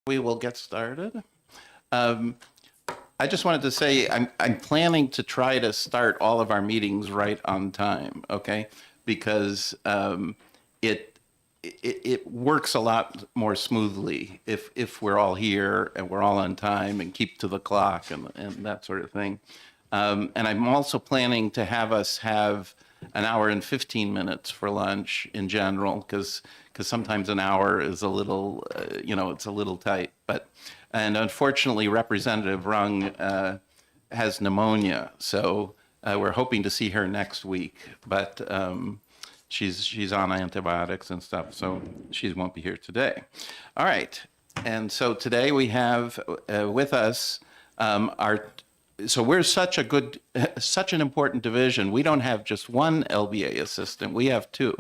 We will get started. Um, I just wanted to say I'm planning to try to start all of our meetings right on time, okay? Because it works a lot more smoothly if we're all here and we're all on time and keep to the clock and that sort of thing. And I'm also planning to have us have an hour and 15 minutes for lunch in general, because sometimes an hour is a little, it's a little tight. And unfortunately, Representative Rung has pneumonia, so we're hoping to see her next week. But she's on antibiotics and stuff, so she won't be here today. All right, and so today we have with us our. So we're such an important division. We don't have just one LBA assistant. We have two,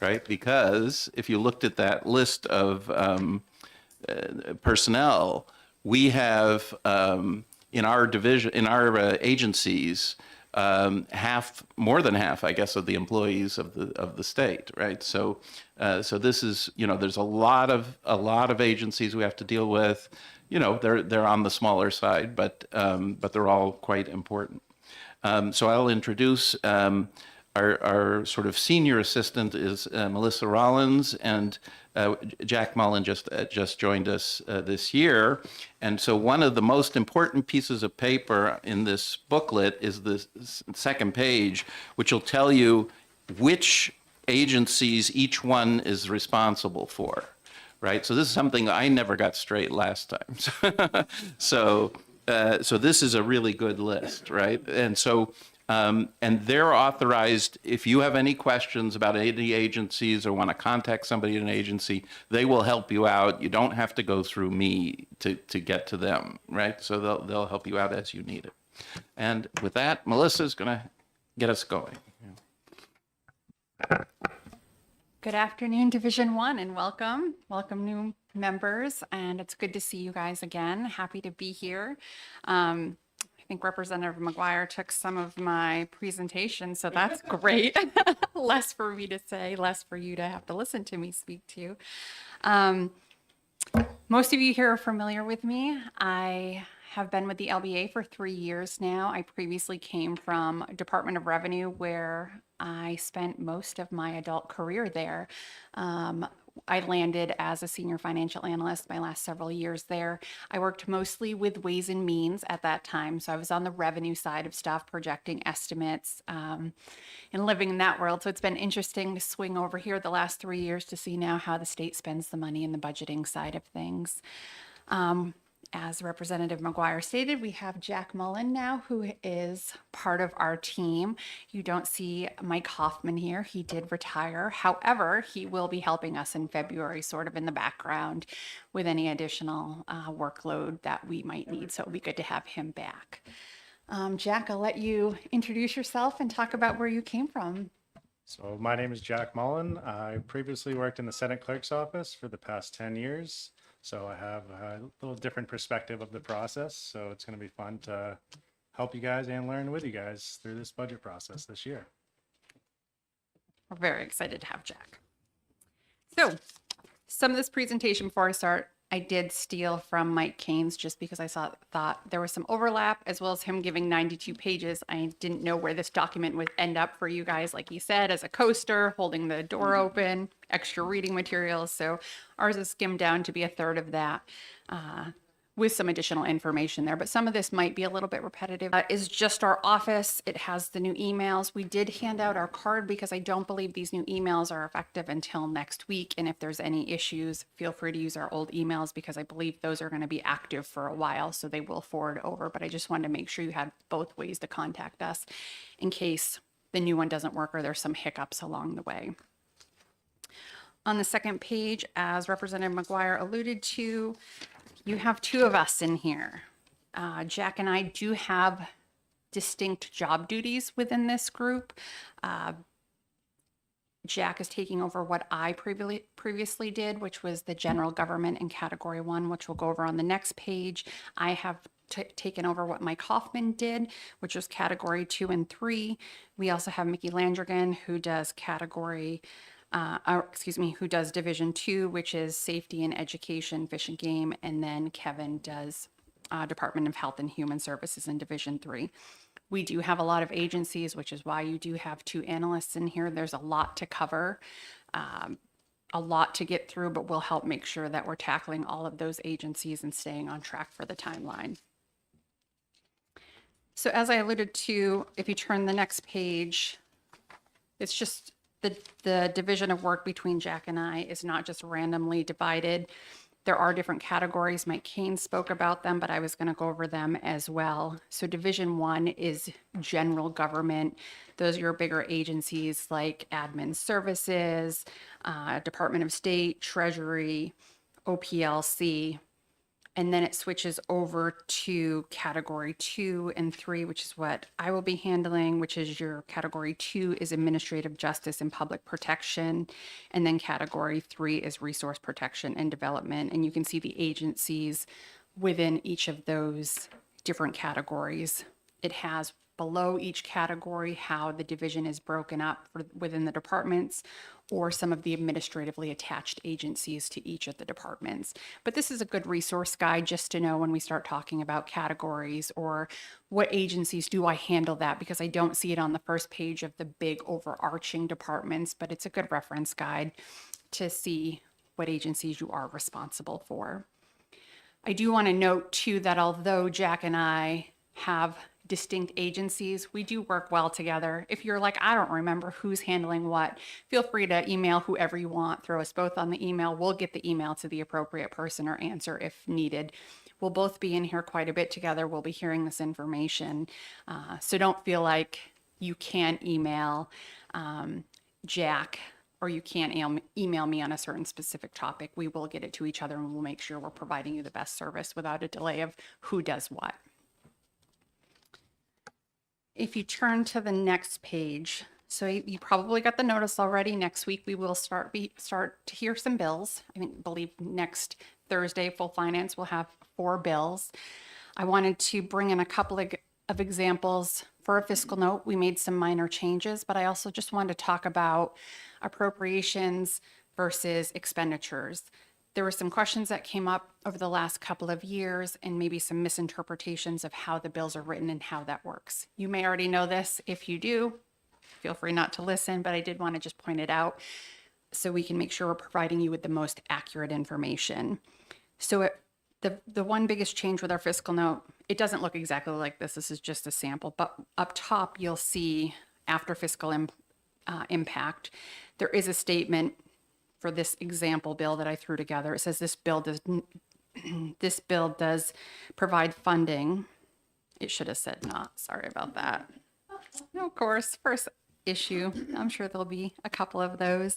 right? Because if you looked at that list of personnel, we have in our division, in our agencies, more than half, I guess, of the employees of the state, right? So this is, there's a lot of agencies we have to deal with. They're on the smaller side, but they're all quite important. So I'll introduce our sort of senior assistant is Melissa Rollins, and Jack Mullen just joined us this year. And so one of the most important pieces of paper in this booklet is the second page, which will tell you which agencies each one is responsible for. Right, so this is something I never got straight last time. So this is a really good list, right? And so, and they're authorized, if you have any questions about any agencies or want to contact somebody in an agency, they will help you out. You don't have to go through me to get to them, right? So they'll help you out as you need it. And with that, Melissa's going to get us going. Good afternoon, Division 1, and welcome. Welcome, new members, and it's good to see you guys again. Happy to be here. I think Representative McGuire took some of my presentation, so that's great. Less for me to say, less for you to have to listen to me speak to. Most of you here are familiar with me. I have been with the LBA for 3 years now. I previously came from Department of Revenue, where I spent most of my adult career there. I landed as a senior financial analyst my last several years there. I worked mostly with Ways and Means at that time. So I was on the revenue side of stuff, projecting estimates, and living in that world. So it's been interesting to swing over here the last 3 years to see now how the state spends the money in the budgeting side of things. As Representative McGuire stated, we have Jack Mullen now, who is part of our team. You don't see Mike Hoffman here. He did retire. However, he will be helping us in February, sort of in the background with any additional workload that we might need. So it'll be good to have him back. Jack, I'll let you introduce yourself and talk about where you came from. So my name is Jack Mullen. I previously worked in the Senate Clerk's office for the past 10 years. So I have a little different perspective of the process. So it's going to be fun to help you guys and learn with you guys through this budget process this year. We're very excited to have Jack. So some of this presentation before I start, I did steal from Mike Keynes just because I thought there was some overlap, as well as him giving 92 pages. I didn't know where this document would end up for you guys, like he said, as a coaster, holding the door open, extra reading materials. So ours is skimmed down to be a third of that, with some additional information there, but some of this might be a little bit repetitive. Is just our office. It has the new emails. We did hand out our card because I don't believe these new emails are effective until next week. And if there's any issues, feel free to use our old emails because I believe those are going to be active for a while, so they will forward over. But I just wanted to make sure you had both ways to contact us in case the new one doesn't work or there's some hiccups along the way. On the second page, as Representative McGuire alluded to, you have two of us in here. Jack and I do have distinct job duties within this group. Jack is taking over what I previously did, which was the general government in category 1, which we'll go over on the next page. I have taken over what Mike Hoffman did, which was category 2 and 3. We also have Mickey Landrigan, who does category who does Division 2, which is Safety and Education, Fish and Game, and then Kevin does Department of Health and Human Services in Division 3. We do have a lot of agencies, which is why you do have 2 analysts in here. There's a lot to cover, a lot to get through, but we'll help make sure that we're tackling all of those agencies and staying on track for the timeline. So as I alluded to, if you turn the next page, it's just the division of work between Jack and I is not just randomly divided. There are different categories. Mike Kane spoke about them, but I was going to go over them as well. So Division 1 is general government. Those are your bigger agencies like Admin Services, Department of State, Treasury, OPLC. And then it switches over to category 2 and 3, which is what I will be handling, which is your category 2 is administrative justice and public protection. And then category 3 is resource protection and development. And you can see the agencies within each of those different categories. It has below each category how the division is broken up within the departments or some of the administratively attached agencies to each of the departments. But this is a good resource guide just to know when we start talking about categories or what agencies do I handle that, because I don't see it on the first page of the big overarching departments, but it's a good reference guide to see what agencies you are responsible for. I do want to note too that although Jack and I have distinct agencies, we do work well together. If you're like, I don't remember who's handling what, feel free to email whoever you want, throw us both on the email. We'll get the email to the appropriate person or answer if needed. We'll both be in here quite a bit together. We'll be hearing this information. So don't feel like you can't email Jack or you can't email me on a certain specific topic. We will get it to each other and we'll make sure we're providing you the best service without a delay of who does what. If you turn to the next page, so you probably got the notice already. Next week we will start to hear some bills. I believe next Thursday, Full Finance will have 4 bills. I wanted to bring in a couple of examples for a fiscal note. We made some minor changes, but I also just wanted to talk about appropriations versus expenditures. There were some questions that came up over the last couple of years and maybe some misinterpretations of how the bills are written and how that works. You may already know this. If you do, feel free not to listen, but I did want to just point it out so we can make sure we're providing you with the most accurate information. So the one biggest change with our fiscal note, it doesn't look exactly like this. This is just a sample, but up top you'll see after fiscal impact, there is a statement for this example bill that I threw together. It says this bill does provide funding. It should have said not. Sorry about that. No, of course, first issue. I'm sure there'll be a couple of those.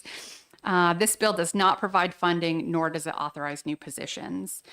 This bill does not provide funding, nor does it authorize new positions.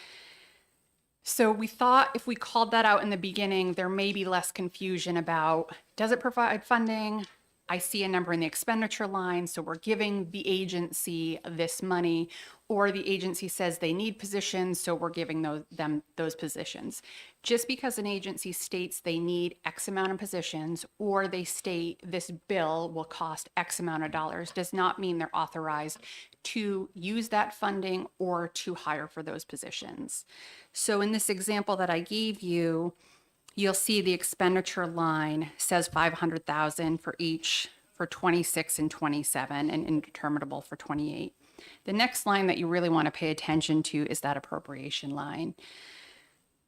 So we thought if we called that out in the beginning, there may be less confusion about, does it provide funding? I see a number in the expenditure line, so we're giving the agency this money, or the agency says they need positions, so we're giving them those positions. Just because an agency states they need X amount of positions, or they state this bill will cost X amount of dollars, does not mean they're authorized to use that funding or to hire for those positions. So in this example that I gave you, you'll see the expenditure line says 500,000 for each for 26 and 27 and indeterminable for 28. The next line that you really want to pay attention to is that appropriation line.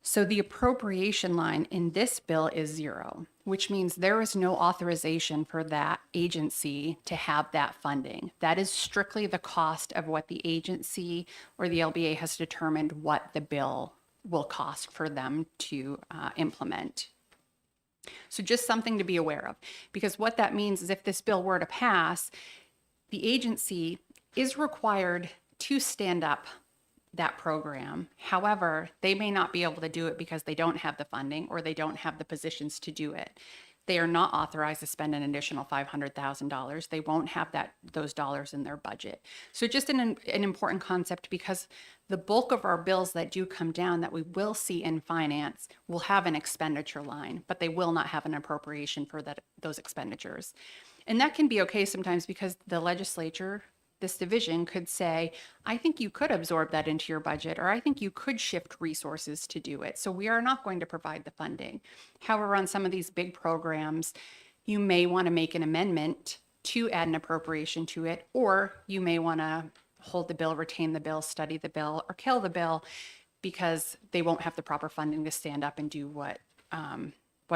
So the appropriation line in this bill is 0, which means there is no authorization for that agency to have that funding. That is strictly the cost of what the agency or the LBA has determined what the bill will cost for them to implement. So just something to be aware of, because what that means is if this bill were to pass, the agency is required to stand up that program. However, they may not be able to do it because they don't have the funding or they don't have the positions to do it. They are not authorized to spend an additional $500,000. They won't have those dollars in their budget. So just an important concept, because the bulk of our bills that do come down that we will see in finance will have an expenditure line, but they will not have an appropriation for those expenditures. And that can be okay sometimes because the legislature this division could say, I think you could absorb that into your budget, or I think you could shift resources to do it. So we are not going to provide the funding. However, on some of these big programs, you may want to make an amendment to add an appropriation to it, or you may want to hold the bill, retain the bill, study the bill, or kill the bill because they won't have the proper funding to stand up and do what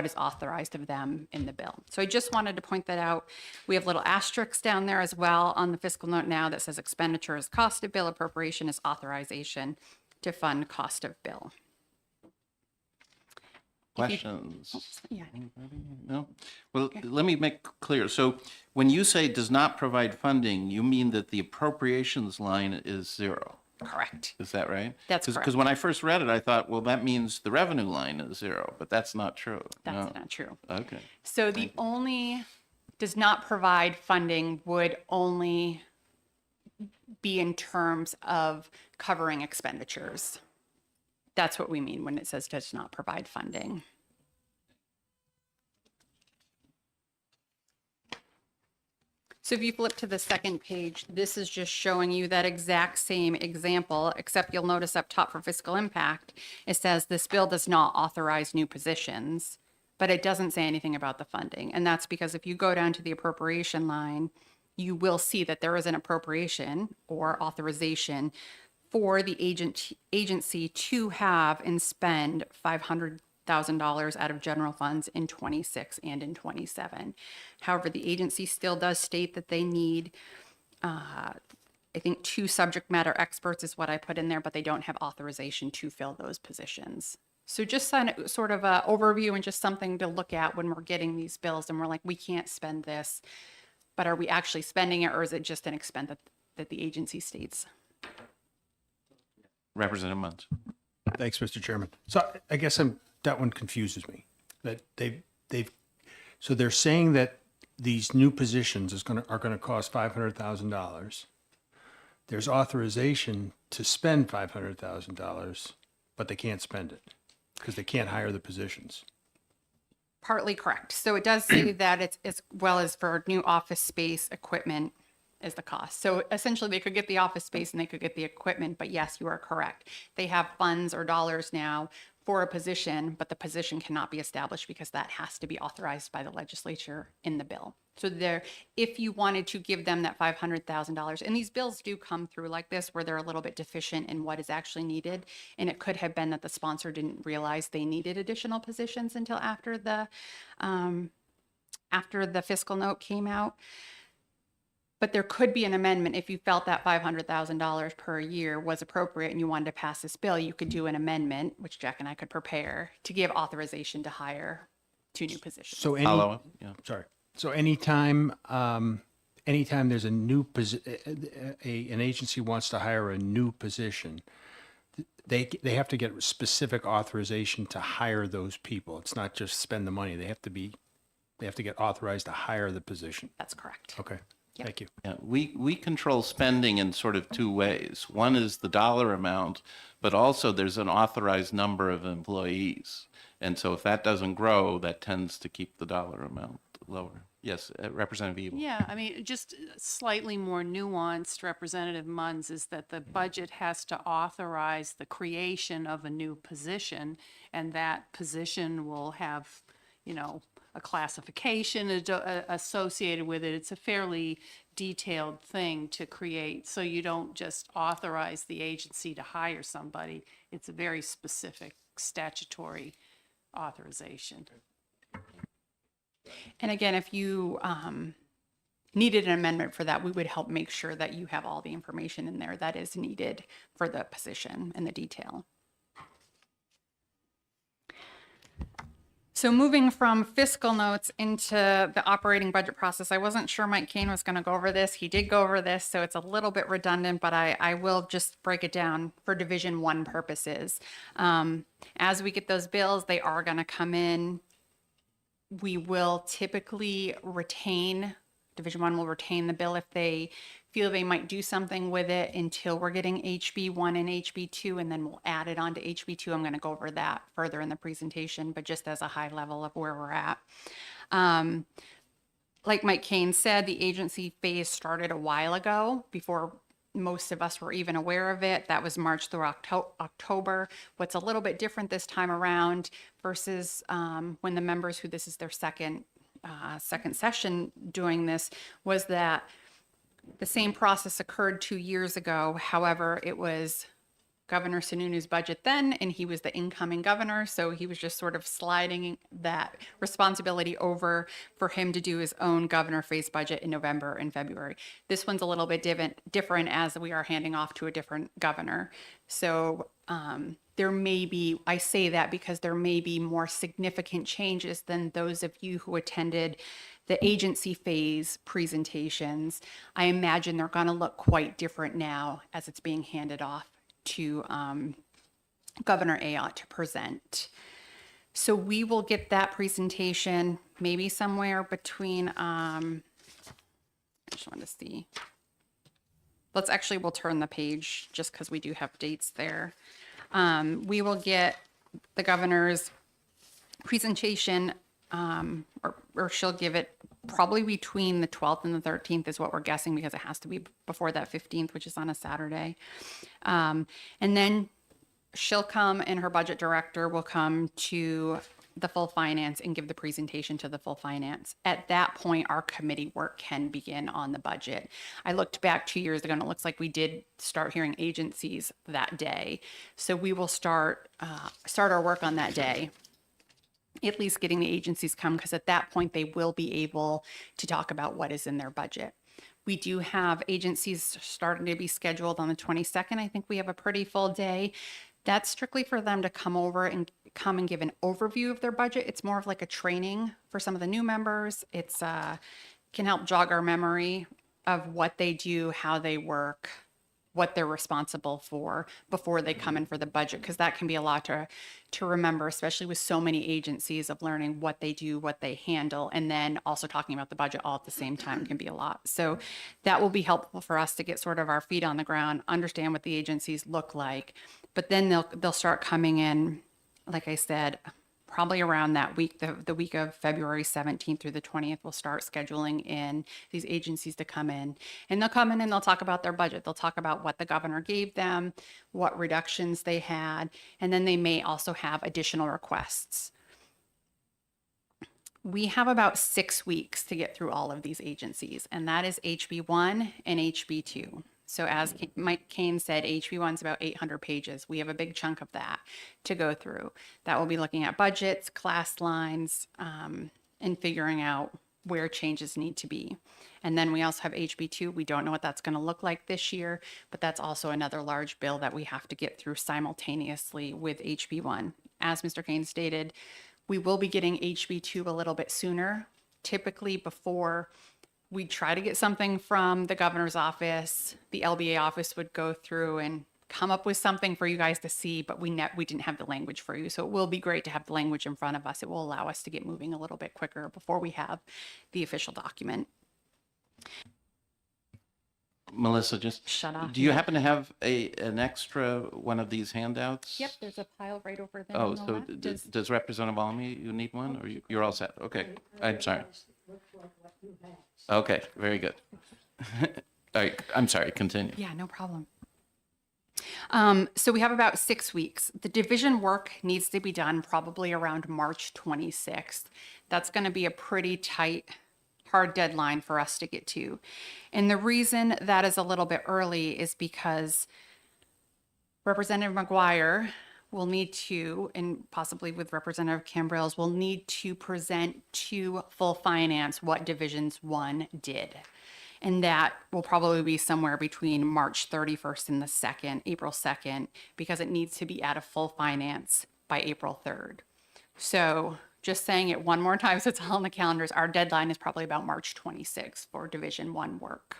is authorized of them in the bill. So I just wanted to point that out. We have little asterisks down there as well on the fiscal note now that says expenditure is cost of bill, appropriation is authorization to fund cost of bill. Questions? Yeah. No? Well, let me make clear. So when you say does not provide funding, you mean that the appropriations line is zero. Correct. Is that right? That's correct. Because when I first read it, I thought, well, that means the revenue line is zero, but that's not true. That's No. not true. Okay. So the only does not provide funding would only be in terms of covering expenditures. That's what we mean when it says does not provide funding. So if you flip to the second page, this is just showing you that exact same example, except you'll notice up top for fiscal impact, it says this bill does not authorize new positions, but it doesn't say anything about the funding. And that's because if you go down to the appropriation line, you will see that there is an appropriation or authorization for the agency to have and spend $500,000 out of general funds in 26 and in 27. However, the agency still does state that they need, I think 2 subject matter experts is what I put in there, but they don't have authorization to fill those positions. So just sort of an overview and just something to look at when we're getting these bills and we're like, we can't spend this, but are we actually spending it, or is it just an expense that the agency states? Representative Munz. Thanks, Mr. Chairman. So I guess that one confuses me. That so they're saying that these new positions are gonna cost $500,000. There's authorization to spend $500,000, but they can't spend it because they can't hire the positions. Partly correct. So it does say that it's as well as for new office space, equipment is the cost. So essentially they could get the office space and they could get the equipment, but yes, you are correct. They have funds or dollars now for a position, but the position cannot be established because that has to be authorized by the legislature in the bill. So there, if you wanted to give them that $500,000, and these bills do come through like this where they're a little bit deficient in what is actually needed, and it could have been that the sponsor didn't realize they needed additional positions until after the fiscal note came out. But there could be an amendment if you felt that $500,000 per year was appropriate and you wanted to pass this bill, you could do an amendment, which Jack and I could prepare to give authorization to hire 2 new positions. So Follow up? Yeah. sorry. So anytime there's a new an agency wants to hire a new position, they have to get specific authorization to hire those people. It's not just spend the money. They have to get authorized to hire the position. That's correct. Okay. Yep. Thank you. Yeah, we control spending in sort of 2 ways. One is the dollar amount, but also there's an authorized number of employees. And so if that doesn't grow, that tends to keep the dollar amount lower. Yes, Representative Evil. Yeah, I mean, just slightly more nuanced, Representative Munz, is that the budget has to authorize the creation of a new position, and that position will have, a classification associated with it. It's a fairly detailed thing to create, so you don't just authorize the agency to hire somebody. It's a very specific statutory authorization. And again, if you needed an amendment for that, we would help make sure that you have all the information in there that is needed for the position and the detail. So moving from fiscal notes into the operating budget process, I wasn't sure Mike Kane was going to go over this. He did go over this, so it's a little bit redundant, but I will just break it down for Division 1 purposes. As we get those bills, they are going to come in. We will typically Division 1 will retain the bill if they feel they might do something with it until we're getting HB1 and HB2, and then we'll add it on to HB2. I'm going to go over that further in the presentation, but just as a high level of where we're at. like Mike Kane said, the agency phase started a while ago before most of us were even aware of it. That was March through October. What's a little bit different this time around versus when the members who this is their second session doing this was that the same process occurred 2 years ago. However, it was Governor Sununu's budget then, and he was the incoming governor. So he was just sort of sliding that responsibility over for him to do his own governor phase budget in November and February. This one's a little bit different as we are handing off to a different governor. So there may be, I say that because there may be more significant changes than those of you who attended the agency phase presentations. I imagine they're going to look quite different now as it's being handed off to Governor Ayotte to present. So we will get that presentation maybe somewhere between, I just want to see. We'll turn the page just because we do have dates there. We will get the governor's presentation, or she'll give it probably between the 12th and the 13th is what we're guessing, because it has to be before that 15th, which is on a Saturday. And then she'll come and her budget director will come to the full finance and give the presentation to the full finance. At that point, our committee work can begin on the budget. I looked back 2 years ago and it looks like we did start hearing agencies that day. So we will start our work on that day, at least getting the agencies come, because at that point they will be able to talk about what is in their budget. We do have agencies starting to be scheduled on the 22nd. I think we have a pretty full day. That's strictly for them to come over and come and give an overview of their budget. It's more of like a training for some of the new members. It's can help jog our memory of what they do, how they work, what they're responsible for before they come in for the budget, because that can be a lot to remember, especially with so many agencies, of learning what they do, what they handle, and then also talking about the budget all at the same time can be a lot. So that will be helpful for us to get sort of our feet on the ground, understand what the agencies look like, but then they'll start coming in, like I said, probably around that week, the week of February 17th through the 20th, we'll start scheduling in these agencies to come in. And they'll come in and they'll talk about their budget. They'll talk about what the governor gave them, what reductions they had, and then they may also have additional requests. We have about 6 weeks to get through all of these agencies, and that is HB1 and HB2. So as Mike Kane said, HB1 is about 800 pages. We have a big chunk of that to go through. That will be looking at budgets, class lines, and figuring out where changes need to be. And then we also have HB2. We don't know what that's going to look like this year, but that's also another large bill that we have to get through simultaneously with HB1. As Mr. Kane stated, we will be getting HB2 a little bit sooner, typically before we try to get something from the governor's office. The LBA office would go through and come up with something for you guys to see, but we didn't have the language for you. So it will be great to have the language in front of us. It will allow us to get moving a little bit quicker before we have the official document. Melissa, just Shut off. do you happen to have an extra one of these handouts? Yep, there's a pile right over there. Oh, on the so left. does Representative Almy, you need one, or you're all set? Okay, I'm sorry. Okay, very good. All right, I'm sorry, continue. Yeah, no problem. So we have about 6 weeks. The division work needs to be done probably around March 26th. That's going to be a pretty tight, hard deadline for us to get to. And the reason that is a little bit early is because Representative McGuire will need to, and possibly with Representative Cambrils, will need to present to full finance what Divisions 1 did. And that will probably be somewhere between March 31st and the 2nd, April 2nd, because it needs to be at a full finance by April 3rd. So just saying it one more time so it's all on the calendars, our deadline is probably about March 26th for Division 1 work.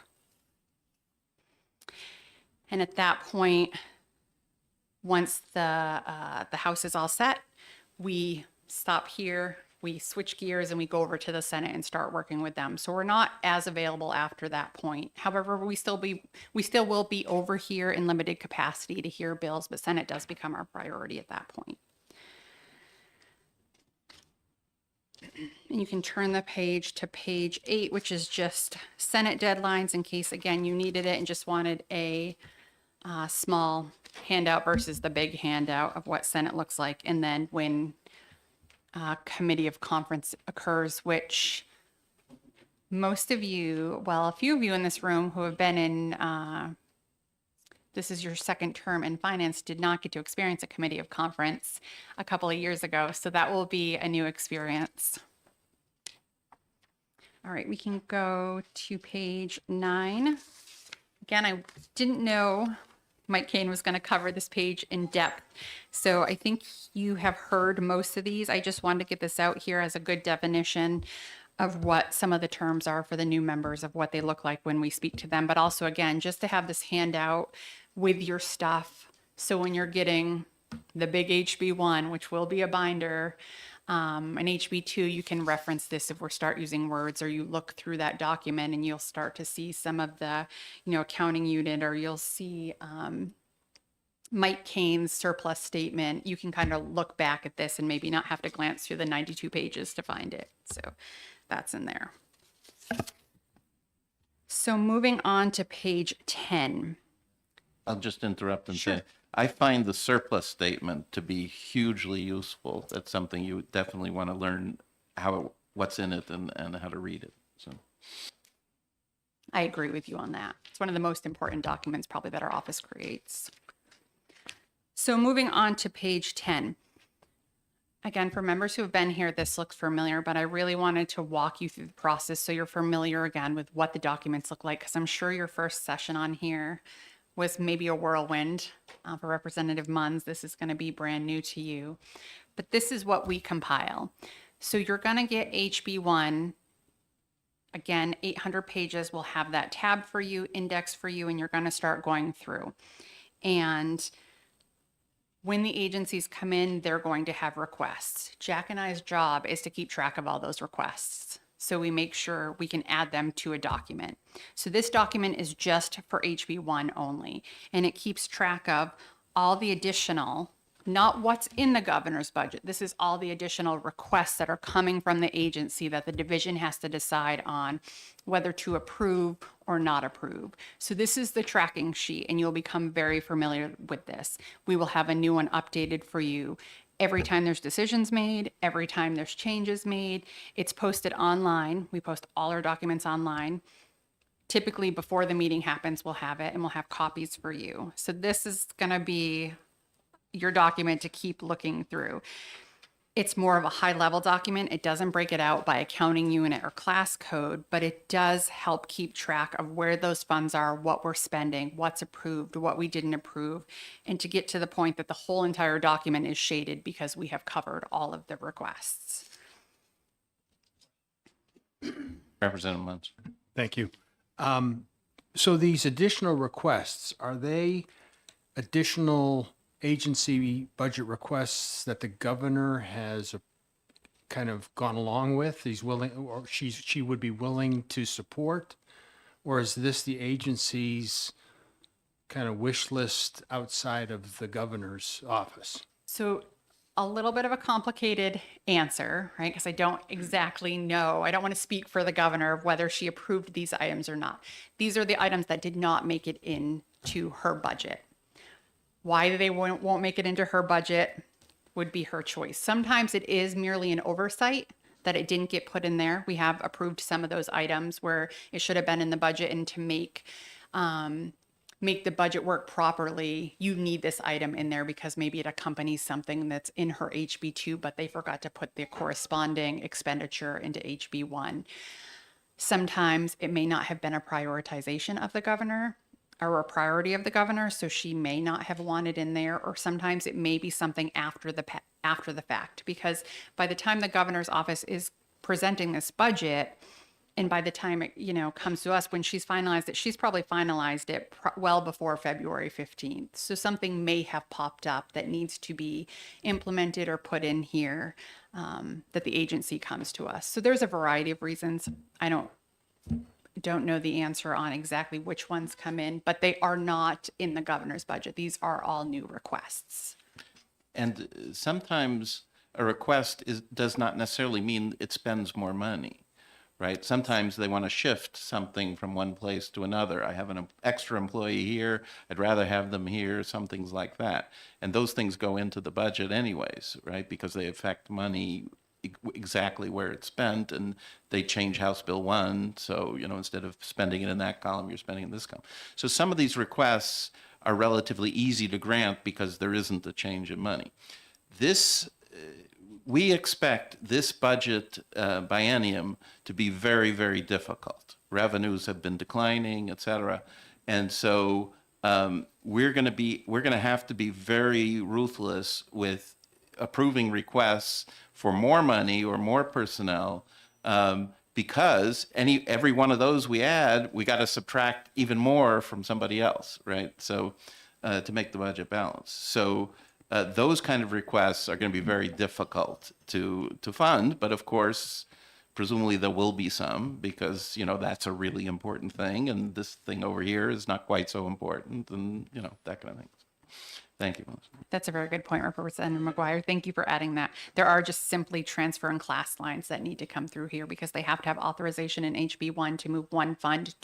And at that point, once the House is all set, we stop here, we switch gears, and we go over to the Senate and start working with them. So we're not as available after that point. However, we still will be over here in limited capacity to hear bills, but Senate does become our priority at that point. And you can turn the page to page 8, which is just Senate deadlines in case, again, you needed it and just wanted a small handout versus the big handout of what Senate looks like. And then when committee of conference occurs, which most of you, well, a few of you in this room who have been in, this is your second term in finance, did not get to experience a committee of conference a couple of years ago. So that will be a new experience. All right, we can go to page 9. Again, I didn't know Mike Kane was going to cover this page in depth. So I think you have heard most of these. I just wanted to get this out here as a good definition of what some of the terms are for the new members, of what they look like when we speak to them. But also, again, just to have this handout with your stuff. So when you're getting the big HB1, which will be a binder, an HB2, you can reference this if we start using words, or you look through that document and you'll start to see some of the, accounting unit, or you'll see Mike Kane's surplus statement. You can kind of look back at this and maybe not have to glance through the 92 pages to find it. So that's in there. So moving on to page 10. I'll just interrupt and say, I find the surplus statement to be hugely useful. That's something you definitely want to learn what's in it and how to read it. So I agree with you on that. It's one of the most important documents probably that our office creates. So moving on to page 10. Again, for members who have been here, this looks familiar, but I really wanted to walk you through the process so you're familiar again with what the documents look like, because I'm sure your first session on here was maybe a whirlwind for Representative Munns. This is going to be brand new to you. But this is what we compile. So you're going to get HB1. Again, 800 pages will have that tab for you, index for you, and you're going to start going through. And when the agencies come in, they're going to have requests. Jack and I's job is to keep track of all those requests, so we make sure we can add them to a document. So this document is just for HB1 only, and it keeps track of all the additional, not what's in the governor's budget. This is all the additional requests that are coming from the agency that the division has to decide on whether to approve or not approve. So this is the tracking sheet, and you'll become very familiar with this. We will have a new one updated for you every time there's decisions made, every time there's changes made. It's posted online. We post all our documents online. Typically before the meeting happens, we'll have it, and we'll have copies for you. So this is going to be your document to keep looking through. It's more of a high level document. It doesn't break it out by accounting unit or class code, but it does help keep track of where those funds are, what we're spending, what's approved, what we didn't approve, and to get to the point that the whole entire document is shaded because we have covered all of the requests. Representative Munns. Thank you. So these additional requests, are they additional agency budget requests that the governor has kind of gone along with? He's willing, or she would be willing to support? Or is this the agency's kind of wish list outside of the governor's office? So a little bit of a complicated answer, right? Because I don't exactly know. I don't want to speak for the governor of whether she approved these items or not. These are the items that did not make it into her budget. Why they won't make it into her budget would be her choice. Sometimes it is merely an oversight that it didn't get put in there. We have approved some of those items where it should have been in the budget, and to make the budget work properly, you need this item in there because maybe it accompanies something that's in her HB2, but they forgot to put the corresponding expenditure into HB1. Sometimes it may not have been a prioritization of the governor or a priority of the governor, so she may not have wanted in there, or sometimes it may be something after the fact, because by the time the governor's office is presenting this budget, and by the time it comes to us, when she's finalized it, she's probably finalized it well before February 15th. So something may have popped up that needs to be implemented or put in here, that the agency comes to us. So there's a variety of reasons. I don't know the answer on exactly which ones come in, but they are not in the governor's budget. These are all new requests. And sometimes a request does not necessarily mean it spends more money, right? Sometimes they want to shift something from one place to another. I have an extra employee here. I'd rather have them here, some things like that. And those things go into the budget anyways, right? Because they affect money exactly where it's spent, and they change House Bill 1. So, instead of spending it in that column, you're spending it in this column. So some of these requests are relatively easy to grant because there isn't a change in money. We expect this budget biennium to be very, very difficult. Revenues have been declining, et cetera. And so we're going to have to be very ruthless with approving requests for more money or more personnel, because every one of those we add, we got to subtract even more from somebody else, right? So to make the budget balance. So those kind of requests are going to be very difficult to fund, but of course, presumably there will be some, because that's a really important thing, and this thing over here is not quite so important, and that kind of thing. Thank you, Melissa. That's a very good point, Representative McGuire. Thank you for adding that. There are just simply transfer and class lines that need to come through here because they have to have authorization in HB1 to move one fund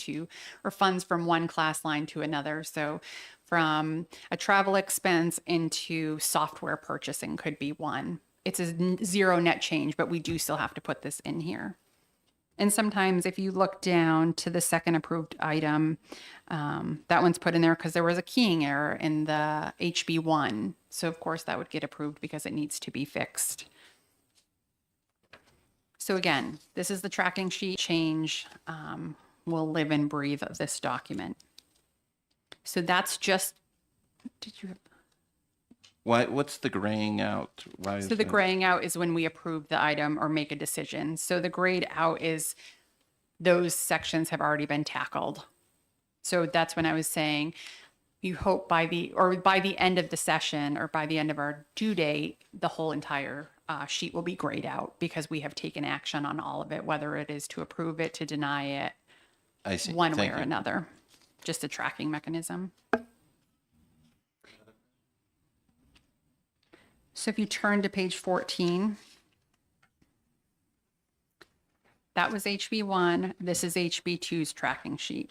or funds from one class line to another. So from a travel expense into software purchasing could be one. It's a zero net change, but we do still have to put this in here. And sometimes if you look down to the second approved item, that one's put in there because there was a keying error in the HB1. So of course that would get approved because it needs to be fixed. So again, this is the tracking sheet change. Will live and breathe of this document. So that's just, What's the graying out? Why is so the that? graying out is when we approve the item or make a decision. So the grayed out is those sections have already been tackled. So that's when I was saying you hope by the end of the session or by the end of our due date, the whole entire sheet will be grayed out because we have taken action on all of it, whether it is to approve it, to deny it, I see. one way Thank or you. another. Just a tracking mechanism. So if you turn to page 14, that was HB1. This is HB2's tracking sheet.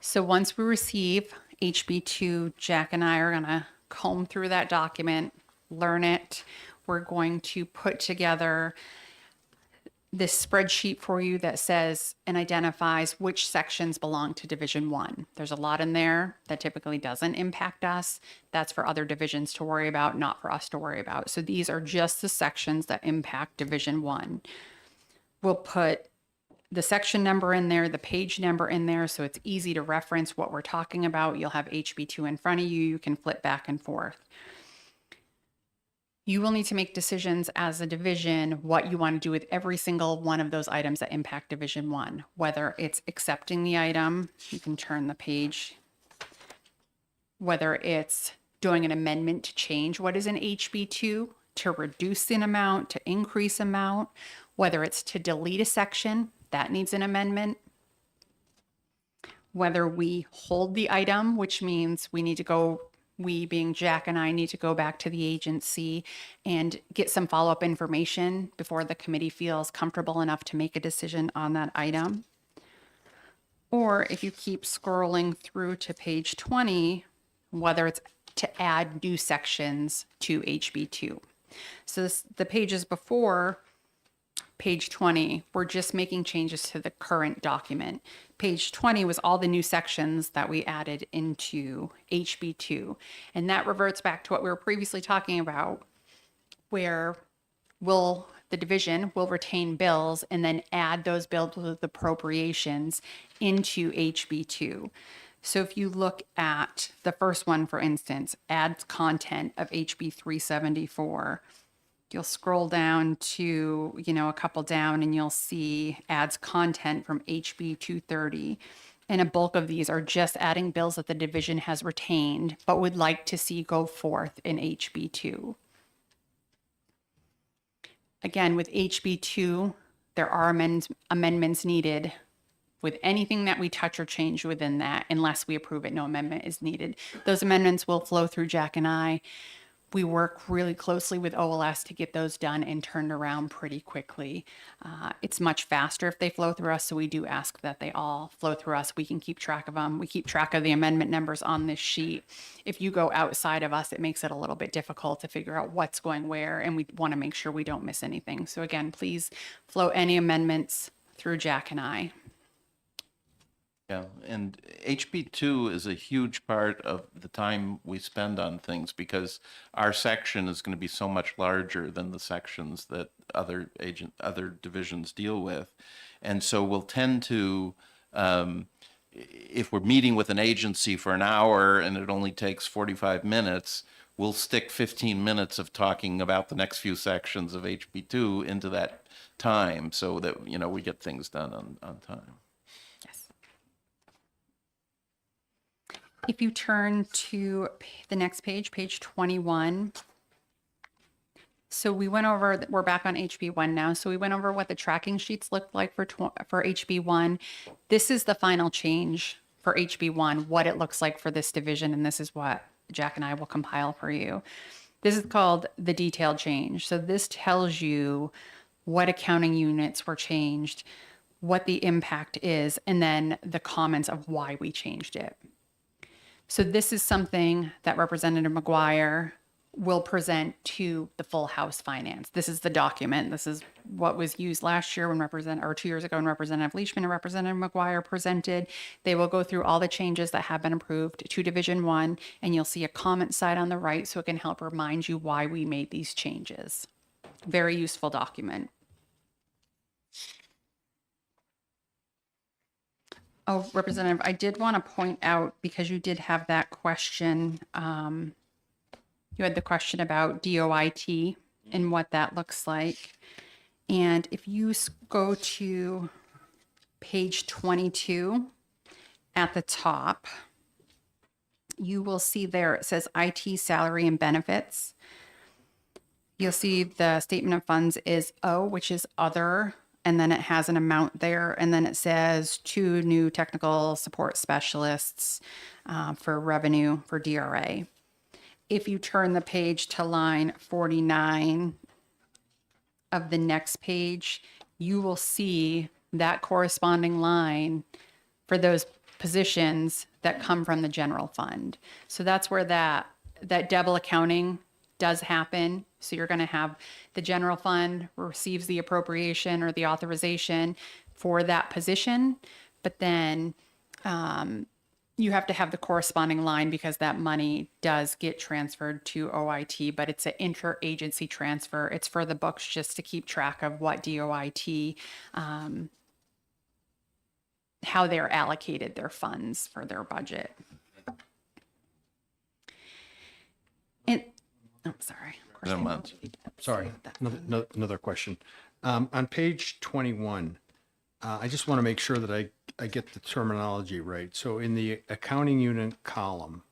So once we receive HB2, Jack and I are going to comb through that document, learn it. We're going to put together this spreadsheet for you that says and identifies which sections belong to Division 1. There's a lot in there that typically doesn't impact us. That's for other divisions to worry about, not for us to worry about. So these are just the sections that impact Division 1. We'll put the section number in there, the page number in there, so it's easy to reference what we're talking about. You'll have HB2 in front of you. You can flip back and forth. You will need to make decisions as a division what you want to do with every single one of those items that impact Division 1, whether it's accepting the item, you can turn the page, whether it's doing an amendment to change what is in HB2, to reduce an amount, to increase amount, whether it's to delete a section, that needs an amendment, whether we hold the item, which means we need to go, we being Jack and I need to go back to the agency and get some follow-up information before the committee feels comfortable enough to make a decision on that item. Or if you keep scrolling through to page 20, whether it's to add new sections to HB2. So the pages before page 20, we're just making changes to the current document. Page 20 was all the new sections that we added into HB2. And that reverts back to what we were previously talking about, where the division will retain bills and then add those bills with appropriations into HB2. So if you look at the first one, for instance, adds content of HB 374, you'll scroll down to, a couple down and you'll see adds content from HB 230. And a bulk of these are just adding bills that the division has retained, but would like to see go forth in HB 2. Again, with HB 2, there are amendments needed. With anything that we touch or change within that, unless we approve it, no amendment is needed. Those amendments will flow through Jack and I. We work really closely with OLS to get those done and turned around pretty quickly. It's much faster if they flow through us, so we do ask that they all flow through us. We can keep track of them. We keep track of the amendment numbers on this sheet. If you go outside of us, it makes it a little bit difficult to figure out what's going where, and we want to make sure we don't miss anything. So again, please flow any amendments through Jack and I. Yeah, and HB2 is a huge part of the time we spend on things because our section is going to be so much larger than the sections that other divisions deal with. And so we'll tend to, if we're meeting with an agency for an hour and it only takes 45 minutes, we'll stick 15 minutes of talking about the next few sections of HB2 into that time so that, we get things done on time. Yes. If you turn to the next page, page 21. So we went over, we're back on HB1 now. So we went over what the tracking sheets looked like for HB1. This is the final change for HB1, what it looks like for this division. And this is what Jack and I will compile for you. This is called the detailed change. So this tells you what accounting units were changed, what the impact is, and then the comments of why we changed it. So this is something that Representative McGuire will present to the full House Finance. This is the document. This is what was used last year when 2 years ago when Representative Leishman and Representative McGuire presented. They will go through all the changes that have been approved to Division 1, and you'll see a comment side on the right so it can help remind you why we made these changes. Very useful document. Oh, Representative, I did want to point out, because you did have that question, you had the question about DOIT and what that looks like. And if you go to page 22 at the top, you will see there it says IT salary and benefits. You'll see the statement of funds is O, which is other, and then it has an amount there, and then it says 2 new technical support specialists for revenue for DRA. If you turn the page to line 49 of the next page, you will see that corresponding line for those positions that come from the general fund. So that's where that double accounting does happen. So you're going to have the general fund receives the appropriation or the authorization for that position, but then you have to have the corresponding line because that money does get transferred to OIT, but it's an interagency transfer. It's for the books just to keep track of what DOIT, how they're allocated their funds for their budget. And, oh, sorry. Of course Never I mind. Sorry, another question. On page 21, I just want to make sure that I get the terminology right. So in the accounting unit column,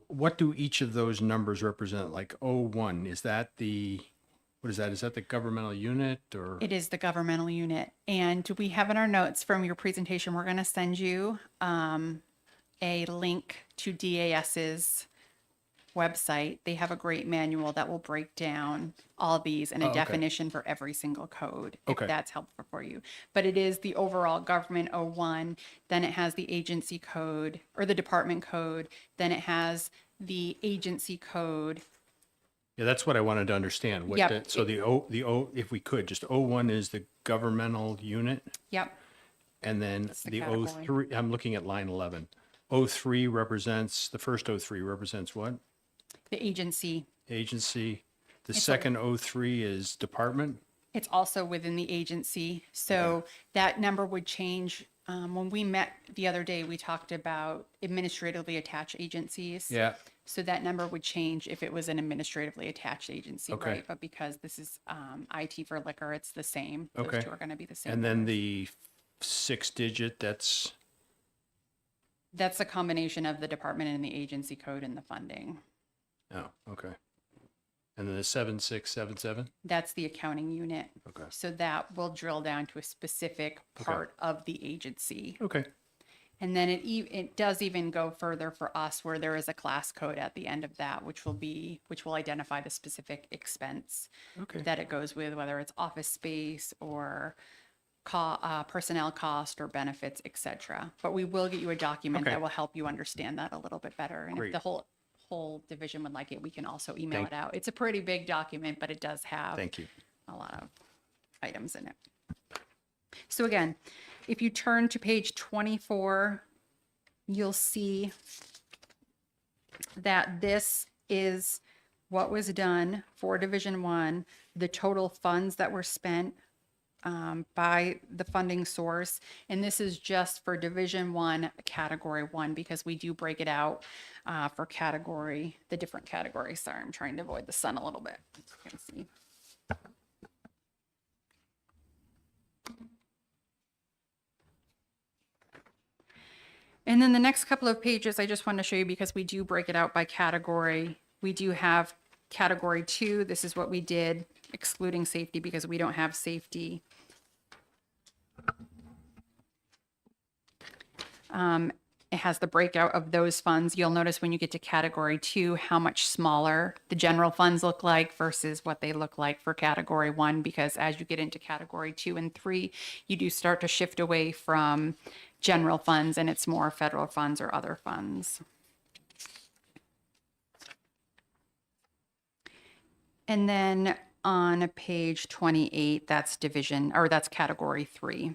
what do each of those numbers represent? Like 01, is that what is that? Is that the governmental unit or? It is the governmental unit. And we have in our notes from your presentation, we're going to send you a link to DAS's website. They have a great manual that will break down all these and a okay. definition for every single code, if Okay. that's helpful for you. But it is the overall government 01, then it has the agency code or the department code, then it has the agency code. Yeah, that's what I wanted to understand. Yep. So the O, if we could, just 01 is the governmental unit, Yep. and then the the category. 03, I'm looking at line 11. 03 represents, the first 03 represents what? The agency. Agency. The It's second 03 is department. It's also within the agency. So that number would change. When we met the other day, we talked about administratively attached agencies. Yeah. So that number would change if it was an administratively attached agency, Okay. right? But because this is IT for liquor, it's the same. Okay. Those two are going to be the same. And then numbers. the 6-digit, that's, That's a combination of the department and the agency code and the funding. oh, okay. And then the 7677? That's the accounting unit. Okay. So that will drill down to a specific part of the agency. Okay. And then it does even go further for us where there is a class code at the end of that, which will identify the specific expense Okay. that it goes with, whether it's office space or personnel cost or benefits, etc. But we will get you a document Okay. that will help you understand that a little bit better. And Great. if the whole division would like it, we can also email Thank- it out. It's a pretty big document, but it does have Thank you. a lot of items in it. So again, if you turn to page 24, you'll see that this is what was done for Division One, the total funds that were spent by the funding source. And this is just for Division One, Category One, because we do break it out for the different categories. Sorry, I'm trying to avoid the sun a little bit. As you can see. And then the next couple of pages, I just want to show you because we do break it out by category. We do have Category 2. This is what we did, excluding safety because we don't have safety. It has the breakout of those funds. You'll notice when you get to Category 2 how much smaller the general funds look like versus what they look like for Category 1, because as you get into Category 2 and 3, you do start to shift away from general funds and it's more federal funds or other funds. And then on page 28, that's Category 3.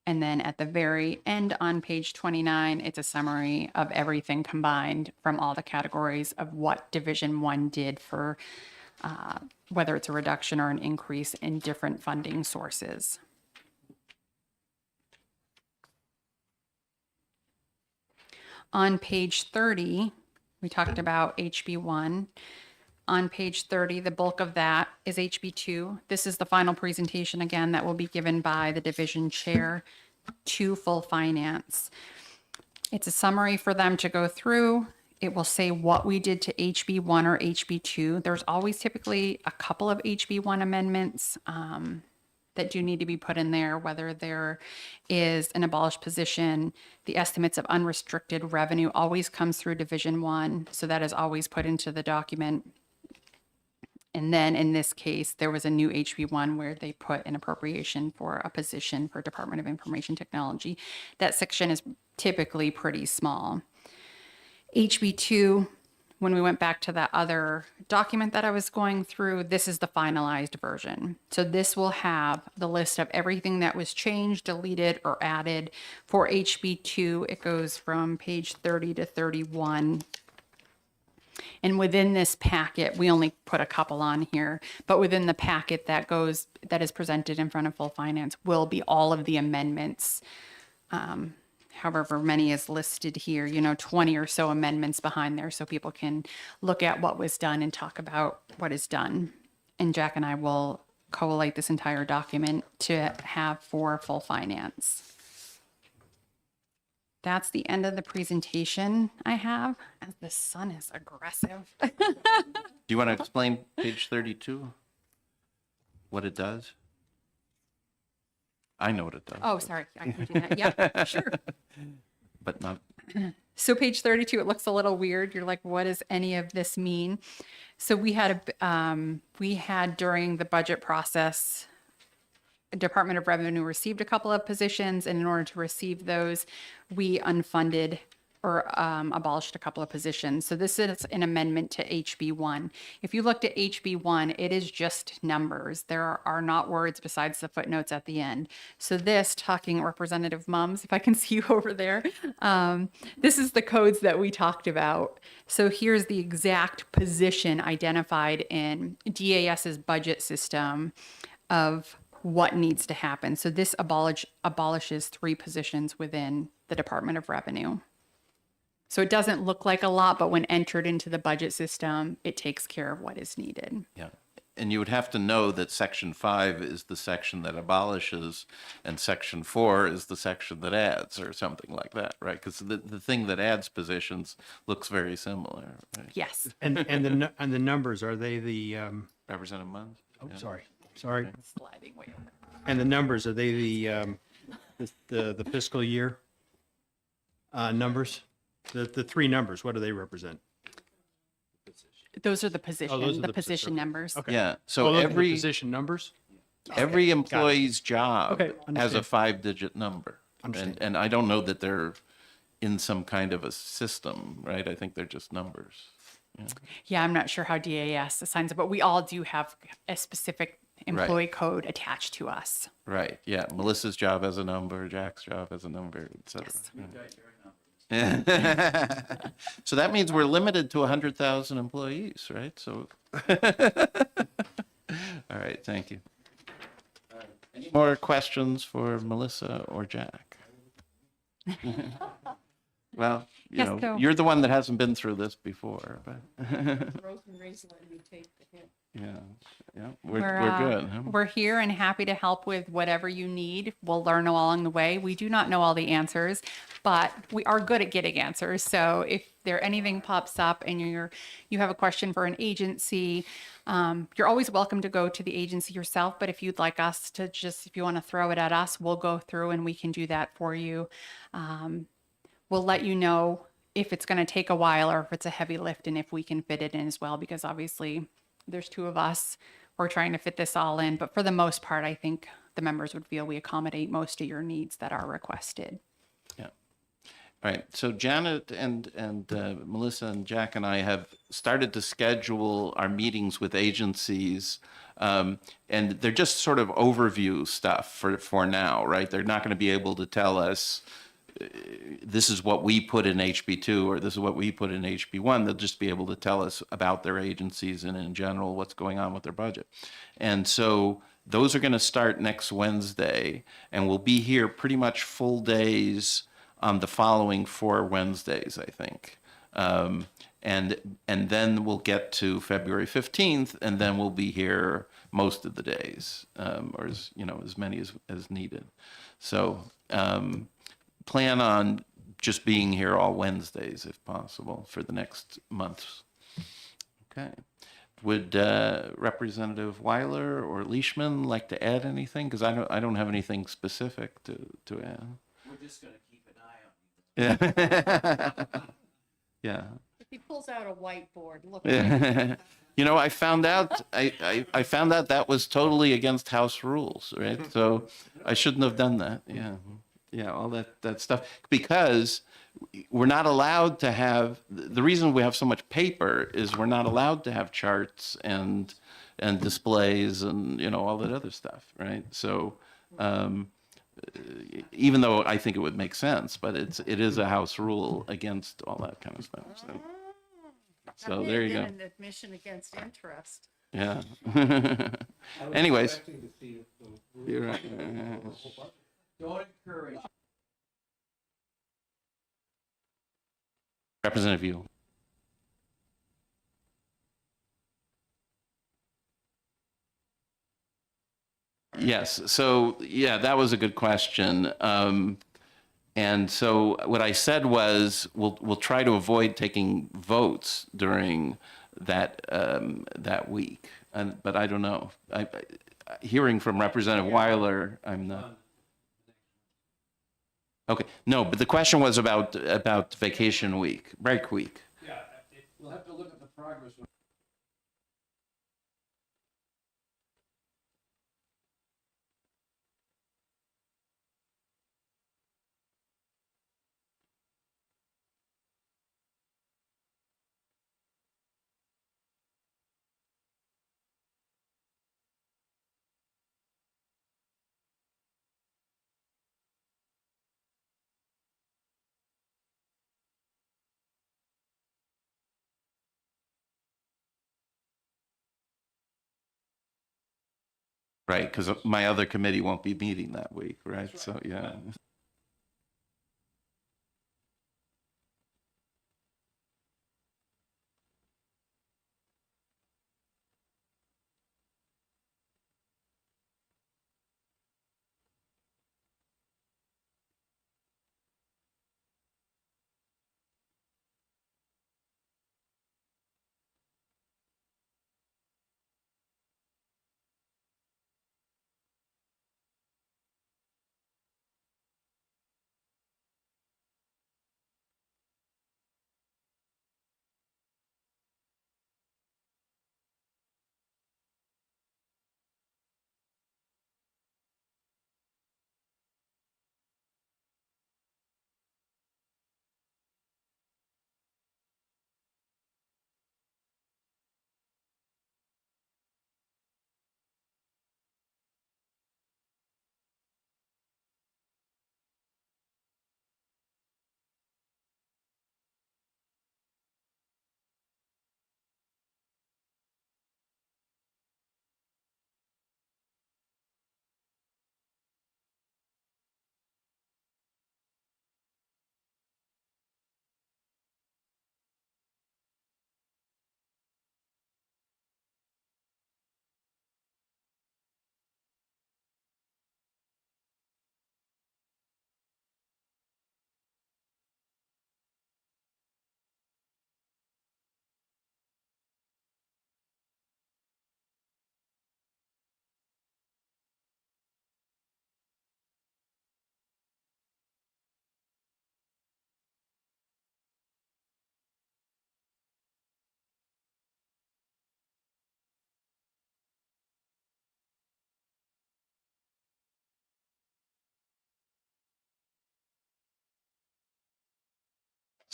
And then at the very end on page 29, it's a summary of everything combined from all the categories of what Division One did for whether it's a reduction or an increase in different funding sources. On page 30, we talked about HB1. On page 30, the bulk of that is HB2. This is the final presentation again that will be given by the division chair to full finance. It's a summary for them to go through. It will say what we did to HB1 or HB2. There's always typically a couple of HB1 amendments that do need to be put in there, whether there is an abolished position. The estimates of unrestricted revenue always comes through Division One, so that is always put into the document. And then in this case, there was a new HB1 where they put an appropriation for a position for Department of Information Technology. That section is typically pretty small. HB2, when we went back to that other document that I was going through, this is the finalized version. So this will have the list of everything that was changed, deleted, or added. For HB2, it goes from page 30 to 31. And within this packet, we only put a couple on here, but within the packet that is presented in front of full finance will be all of the amendments. However many is listed here, 20 or so amendments behind there so people can look at what was done and talk about what is done. And Jack and I will collate this entire document to have for full finance. That's the end of the presentation I have, as the sun is aggressive. Do you want to explain page 32? What it does? I know what it does. Oh, sorry. I can do that. Yeah, sure. But not, So page 32, it looks a little weird. You're like, what does any of this mean? So we had during the budget process, Department of Revenue received a couple of positions, and in order to receive those, we unfunded or abolished a couple of positions. So this is an amendment to HB1. If you looked at HB1, it is just numbers. There are not words besides the footnotes at the end. So this, talking Representative Mums, if I can see you over there, this is the codes that we talked about. So here's the exact position identified in DAS's budget system of what needs to happen. So this abolishes 3 positions within the Department of Revenue. So it doesn't look like a lot, but when entered into the budget system, it takes care of what is needed. yeah. And you would have to know that section 5 is the section that abolishes and section 4 is the section that adds or something like that, right? Because the thing that adds positions looks very similar, right? Yes. And the numbers, are they the, Representative Munns? oh, Yeah. sorry. Sliding way over. And the numbers, are they the fiscal year numbers? The three numbers, what do they represent? Those are those are the the position numbers. Okay. Yeah. Oh, So those are the every position numbers? every employee's job Okay, has a understand. 5-digit number. Understand. And I don't know that they're in some kind of a system, right? I think they're just numbers. Yeah, I'm not sure how DAS assigns it, but we all do have a specific employee code attached to us. Right. Yeah. Melissa's job has a number, Jack's job has a number, et cetera. So that means we're limited to 100,000 employees, right? So, all right, thank you. Any more questions for Melissa or Jack? Well, Yes, so- you're the one that hasn't been through this before, but yeah, we're good. Huh? We're here and happy to help with whatever you need. We'll learn along the way. We do not know all the answers, but we are good at getting answers. So if anything pops up and you have a question for an agency, you're always welcome to go to the agency yourself. But if you'd like us to if you want to throw it at us, we'll go through and we can do that for you. We'll let you know if it's going to take a while or if it's a heavy lift and if we can fit it in as well, because obviously there's two of us. We're trying to fit this all in, but for the most part, I think the members would feel we accommodate most of your needs that are requested. Yeah. All right. So Janet and Melissa and Jack and I have started to schedule our meetings with agencies, and they're just sort of overview stuff for now, right? They're not going to be able to tell us this is what we put in HB2 or this is what we put in HB1. They'll just be able to tell us about their agencies and in general what's going on with their budget. And so those are going to start next Wednesday, and we'll be here pretty much full days on the following 4 Wednesdays, I think. And then we'll get to February 15th, and then we'll be here most of the days, or as many as needed. So plan on just being here all Wednesdays if possible for the next months. Okay. Would Representative Weiler or Leishman like to add anything? Because I don't have anything specific to add. We're just gonna keep an eye on you. Yeah. Yeah. If he pulls out a whiteboard, look. I found out I found out that was totally against House rules, right? So I shouldn't have done that. Yeah. Yeah, all that stuff. Because we're not allowed to have, the reason we have so much paper is we're not allowed to have charts and displays and, all that other stuff, right? So even though I think it would make sense, but it is a House rule against all that kind of stuff. So there you go. An admission against interest. Yeah. Anyways. You're right. Don't encourage. Representative Yule. Yes. So yeah, that was a good question. And so what I said was we'll try to avoid taking votes during that week. But I don't know. Hearing from Representative Weiler, I'm not. Okay. No, but the question was about vacation week, break week. Yeah, we'll have to look at the progress. Right, because my other committee won't be meeting that week, right? So, yeah.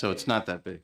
So it's not that big.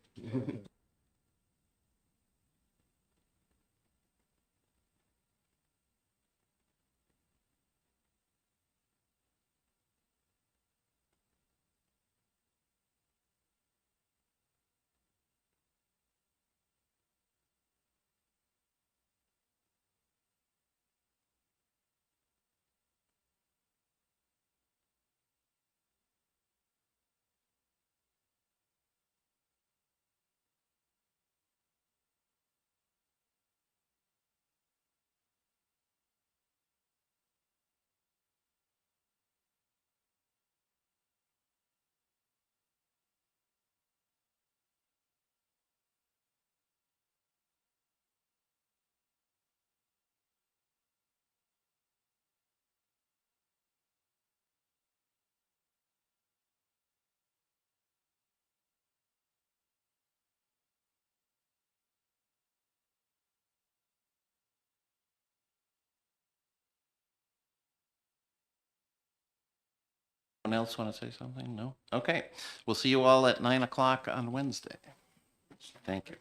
Anyone else want to say something? No? Okay. We'll see you all at 9 o'clock on Wednesday. Thank you.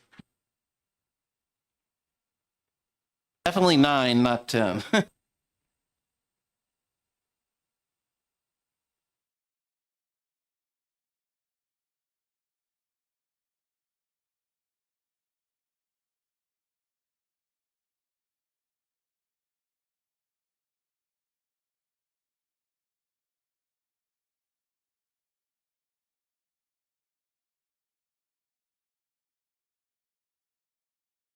Definitely 9, not 10.